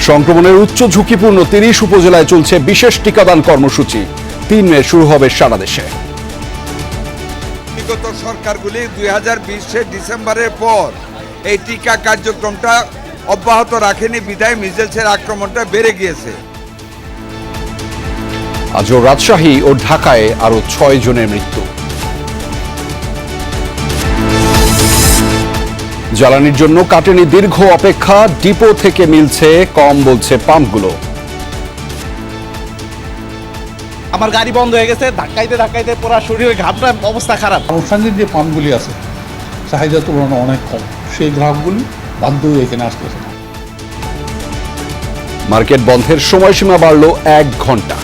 সংক্রমণের উচ্চ ঝুঁকিপূর্ণ ৩০ উপজেলায় চলছে বিশেষ টিকাদান কর্মসূচি। ৩ মে শুরু হবে সারা দেশে। বিগত সরকারগুলি 2020 ডিসেম্বরের পর এই টিকা কার্যক্রমটা অব্যাহত রাখেনি, বিধায় মিজেলসের আক্রমণটা বেড়ে গিয়েছে। আজও রাজশাহী ও ঢাকায় আরো ৬ জনের মৃত্যু। জ্বালানির জন্য কাটেনি দীর্ঘ অপেক্ষা, ডিপো থেকে মিলছে কম বলছে পাম্পগুলো। আমার গাড়ি বন্ধ হয়ে গেছে, ধাক্কাইতে ধাক্কাইতে পুরো শরীরের ঘামটা অবস্থা খারাপ। আনুষঙ্গিক যে পাম্পগুলি আছে চাহিদার তুলনায় অনেক কম, সেই গ্রাহকগুলি বাধ্য হয়ে এখানে আসতেছে। মার্কেট বন্ধের সময়সীমা বাড়ল 1 ঘন্টা।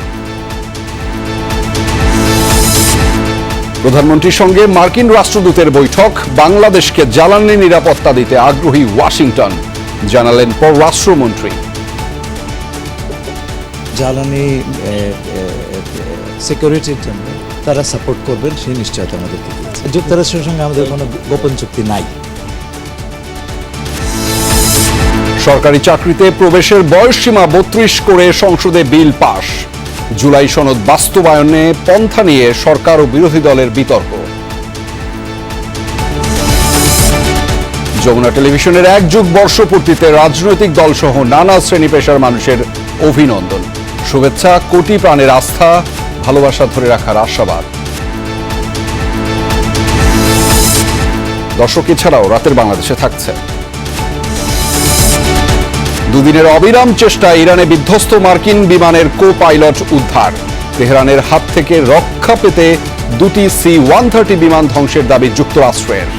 প্রধানমন্ত্রীর সঙ্গে মার্কিন রাষ্ট্রদূতের বৈঠক, বাংলাদেশকে জ্বালানি নিরাপত্তা দিতে আগ্রহী ওয়াশিংটন, জানালেন পররাষ্ট্রমন্ত্রী। জ্বালানি সিকিউরিটির জন্য তারা সাপোর্ট করবেন সেই নিশ্চয়তা আমাদেরকে দিয়েছে। যুক্তরাষ্ট্রের সঙ্গে আমাদের কোনো গোপন চুক্তি নাই। সরকারি চাকরিতে প্রবেশের বয়সসীমা 32 করে সংসদে বিল পাশ। জুলাই সনদ বাস্তবায়নে পন্থা নিয়ে সরকার ও বিরোধী দলের বিতর্ক। যমুনা টেলিভিশনের 1 যুগ বর্ষপূর্তিতে রাজনৈতিক দলসহ নানা শ্রেণী পেশার মানুষের অভিনন্দন, শুভেচ্ছা, কোটি প্রাণের আস্থা, ভালোবাসা ধরে রাখার আশাবাদ। দর্শক, এছাড়াও রাতের বাংলাদেশে থাকছে দুদিনের অবিরাম চেষ্টায় ইরানে বিধ্বস্ত মার্কিন বিমানের কো পাইলট উদ্ধার। তেহরানের হাত থেকে রক্ষা পেতে দুটি C-130 বিমান ধ্বংসের দাবি যুক্তরাষ্ট্রের।